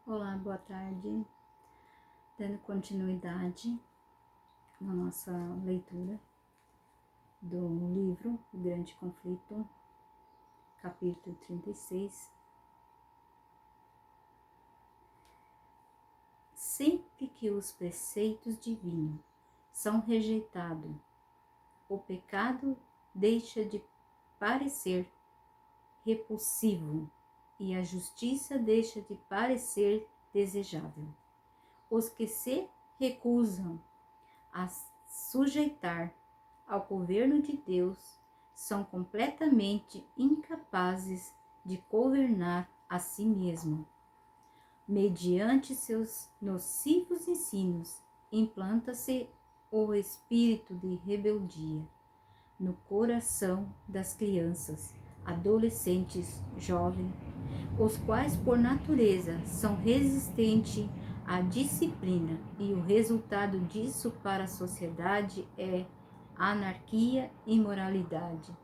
Olá, boa tarde. Dando continuidade na nossa leitura do livro O Grande Conflito, capítulo 36. Sempre que os preceitos divinos são rejeitados, o pecado deixa de parecer repulsivo e a justiça deixa de parecer desejável. Os que se recusam a sujeitar ao governo de Deus são completamente incapazes de governar a si mesmo. Mediante seus nocivos ensinos, implanta-se o espírito de rebeldia no coração das crianças, adolescentes, jovens, os quais por natureza são resistentes à disciplina, e o resultado disso para a sociedade é anarquia e imoralidade.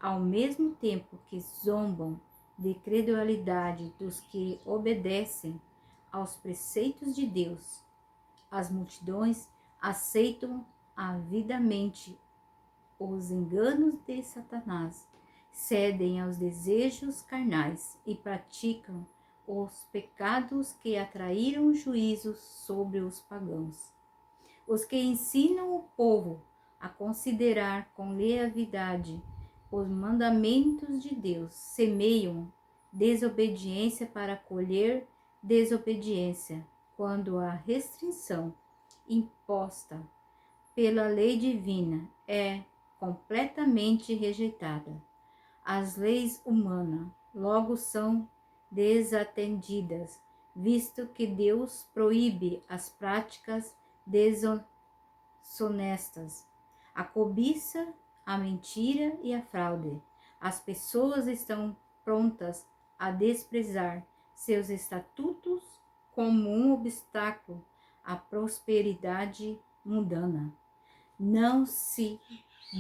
Ao mesmo tempo que zombam de credulidade dos que obedecem aos preceitos de Deus, as multidões aceitam avidamente os enganos de Satanás, cedem aos desejos carnais e praticam os pecados que atraíram o juízo sobre os pagãos. Os que ensinam o povo a considerar com leviandade os mandamentos de Deus semeiam desobediência para colher desobediência, quando a restrição imposta pela lei divina é completamente rejeitada. As leis humanas logo são desatendidas, visto que Deus proíbe as práticas desonestas, a cobiça, a mentira e a fraude. As pessoas estão prontas a desprezar seus estatutos como um obstáculo à prosperidade mundana. Não se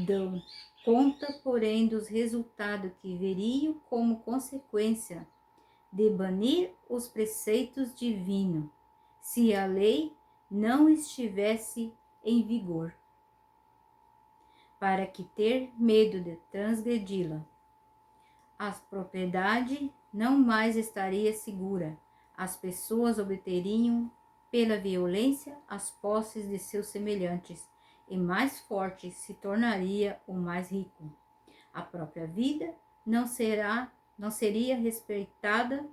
dão conta, porém, dos resultados que veriam como consequência de banir os preceitos divinos, se a lei não estivesse em vigor, para que ter medo de transgredi-la. A propriedade não mais estaria segura, as pessoas obteriam pela violência as posses de seus semelhantes, e mais forte se tornaria o mais rico. A própria vida não seria respeitada,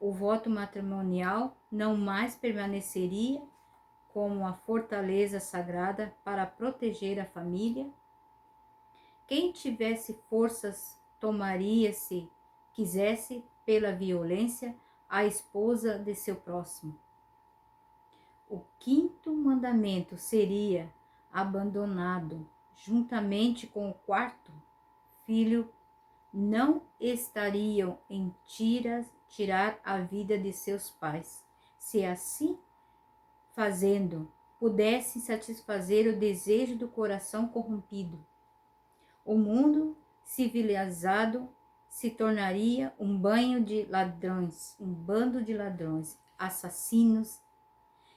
o voto matrimonial não mais permaneceria como a fortaleza sagrada para proteger a família. Quem tivesse forças tomaria, se quisesse, pela violência, a esposa de seu próximo. O quinto mandamento seria abandonado, juntamente com o quarto. Filho não estariam em tirar a vida de seus pais, se assim fazendo pudessem satisfazer o desejo do coração corrompido. O mundo civilizado se tornaria um bando de ladrões, assassinos,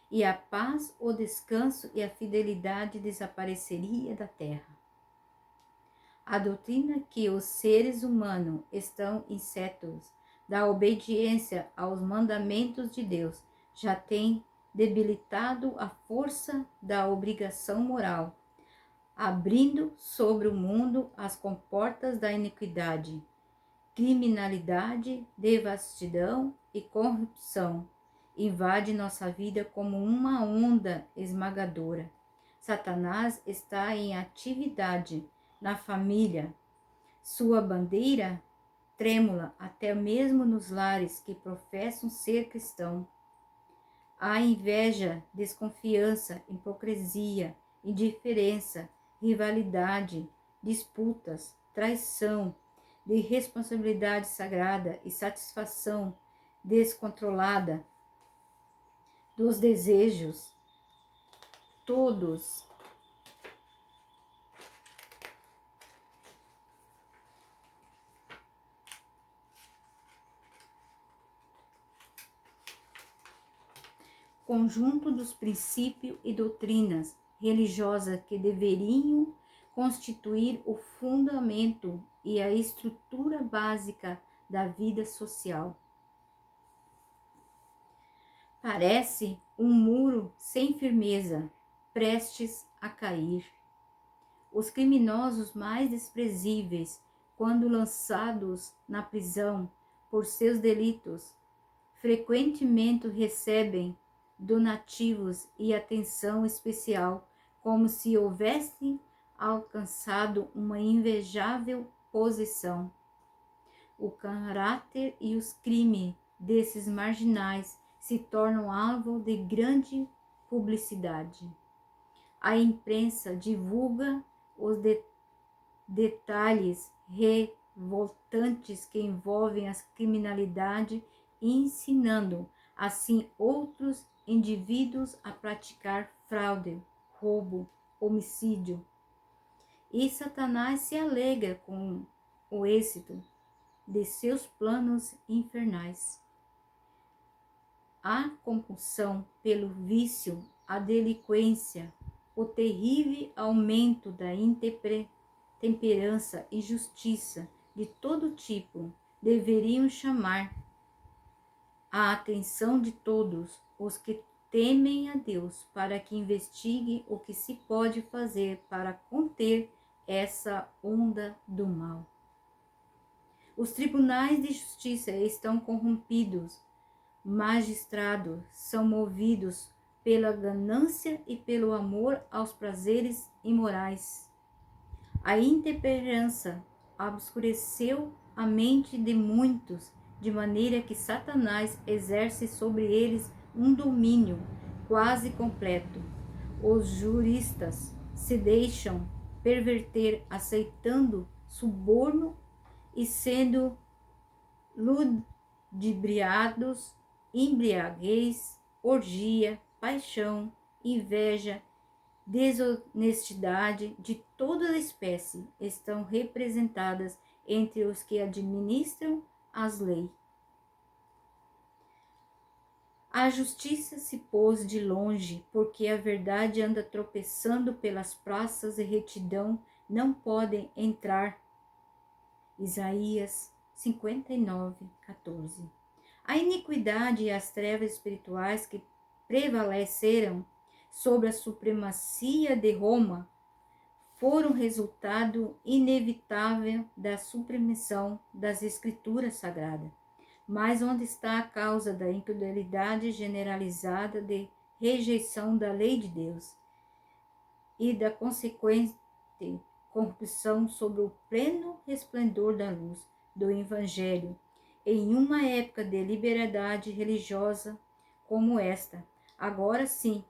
e a paz, o descanso e a fidelidade desapareceria da terra. A doutrina que os seres humanos estão insetos da obediência aos mandamentos de Deus já tem debilitado a força da obrigação moral, abrindo sobre o mundo as comportas da iniquidade, criminalidade, devastidão e corrupção. Invade nossa vida como uma onda esmagadora. Satanás está em atividade na família. Sua bandeira trêmula até mesmo nos lares que professam ser cristãos. Há inveja, desconfiança, hipocrisia, indiferença, rivalidade, disputas, traição, de responsabilidade sagrada e satisfação descontrolada dos desejos, todos conjunto dos princípios e doutrinas religiosas que deveriam constituir o fundamento e a estrutura básica da vida social. Parece um muro sem firmeza, prestes a cair. Os criminosos mais desprezíveis, quando lançados na prisão por seus delitos, frequentemente recebem donativos e atenção especial, como se houvessem alcançado uma invejável posição. O caráter e os crimes desses marginais se tornam alvo de grande publicidade. A imprensa divulga os detalhes revoltantes que envolvem a criminalidade, ensinando assim outros indivíduos a praticar fraude, roubo, homicídio. E Satanás se alegra com o êxito de seus planos infernais. A compulsão pelo vício, a delinquência, o terrível aumento da intemperança e justiça de todo tipo deveriam chamar a atenção de todos os que temem a Deus para que investiguem o que se pode fazer para conter essa onda do mal. Os tribunais de justiça estão corrompidos, magistrados são movidos pela ganância e pelo amor aos prazeres imorais. A intemperança obscureceu a mente de muitos, de maneira que Satanás exerce sobre eles um domínio quase completo. Os juristas se deixam perverter, aceitando suborno e sendo ludibriados, embriaguez, orgia, paixão, inveja, desonestidade de toda a espécie estão representadas entre os que administram as leis. A justiça se pôs de longe, porque a verdade anda tropeçando pelas praças e retidão não podem entrar. Isaías 59:14. A iniquidade e as trevas espirituais que prevaleceram sobre a supremacia de Roma foram resultado inevitável da supressão das escrituras sagradas. Mas onde está a causa da infidelidade generalizada, de rejeição da lei de Deus e da consequente corrupção sobre o pleno resplendor da luz do Evangelho, em uma época de liberdade religiosa como esta? Agora sim,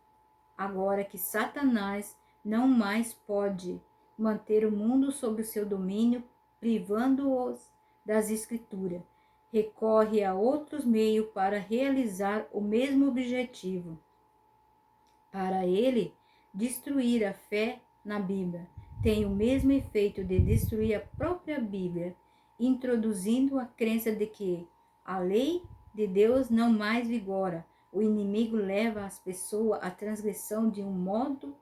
agora que Satanás não mais pode manter o mundo sob o seu domínio, privando-os das Escrituras, recorre a outros meios para realizar o mesmo objetivo. Para ele, destruir a fé na Bíblia tem o mesmo efeito de destruir a própria Bíblia, introduzindo a crença de que a lei de Deus não mais vigora. O inimigo leva as pessoas à transgressão de um modo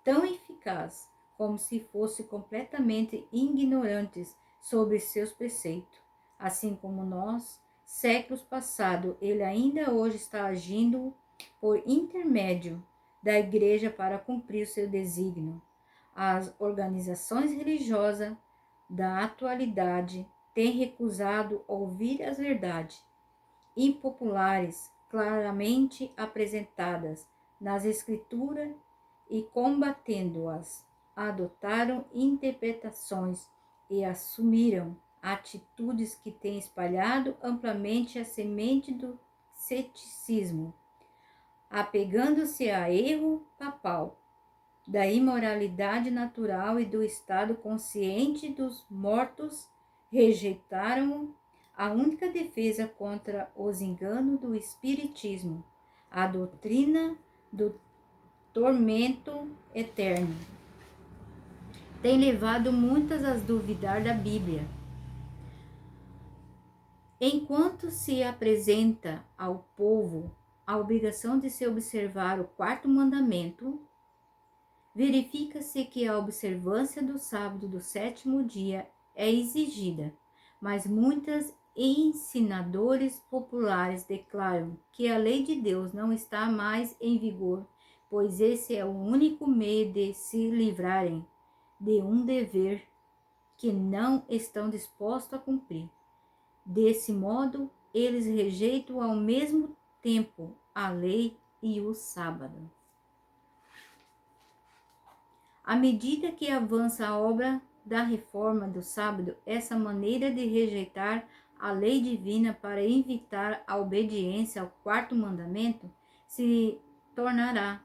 tão eficaz, como se fossem completamente ignorantes sobre seus preceitos. Assim como nós, séculos passados, ele ainda hoje está agindo por intermédio da igreja para cumprir o seu desígnio. As organizações religiosas da atualidade têm recusado ouvir as verdades impopulares claramente apresentadas nas Escrituras e, combatendo-as, adotaram interpretações e assumiram atitudes que têm espalhado amplamente a semente do ceticismo, apegando-se a erro papal, da imoralidade natural e do estado consciente dos mortos, rejeitaram a única defesa contra os enganos do espiritismo, a doutrina do tormento eterno. Tem levado muitas a duvidar da Bíblia. Enquanto se apresenta ao povo a obrigação de se observar o quarto mandamento, verifica-se que a observância do sábado do sétimo dia é exigida, mas muitos ensinadores populares declaram que a lei de Deus não está mais em vigor, pois esse é o único meio de se livrarem de um dever que não estão dispostos a cumprir. Desse modo, eles rejeitam ao mesmo tempo a lei e o sábado. À medida que avança a obra da reforma do sábado, essa maneira de rejeitar a lei divina para evitar a obediência ao quarto mandamento se tornará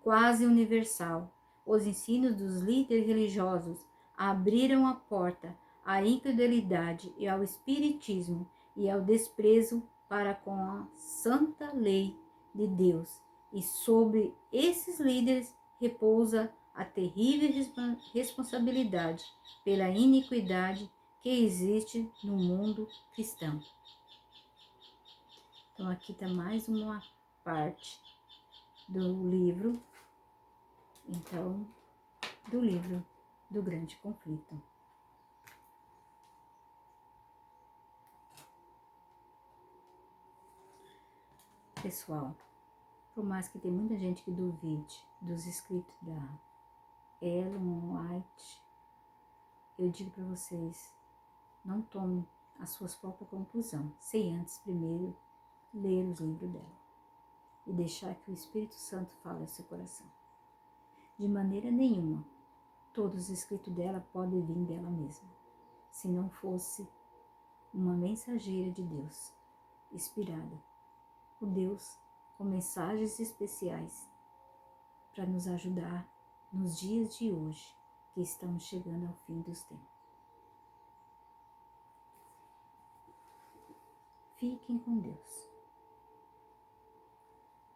quase universal. Os ensinos dos líderes religiosos abriram a porta à incredulidade e ao espiritismo e ao desprezo para com a santa lei de Deus, e sobre esses líderes repousa a terrível responsabilidade pela iniquidade que existe no mundo cristão. Então aqui está mais uma parte do livro, do Grande Conflito. Pessoal, por mais que tem muita gente que duvide dos escritos da Ellen White, eu digo para vocês, não tomem as suas próprias conclusões, sem antes primeiro ler os livros dela e deixar que o Espírito Santo fale ao seu coração. De maneira nenhuma, todos os escritos dela podem vir dela mesma, se não fosse uma mensageira de Deus, inspirada por Deus com mensagens especiais para nos ajudar nos dias de hoje, que estamos chegando ao fim dos tempos. Fiquem com Deus.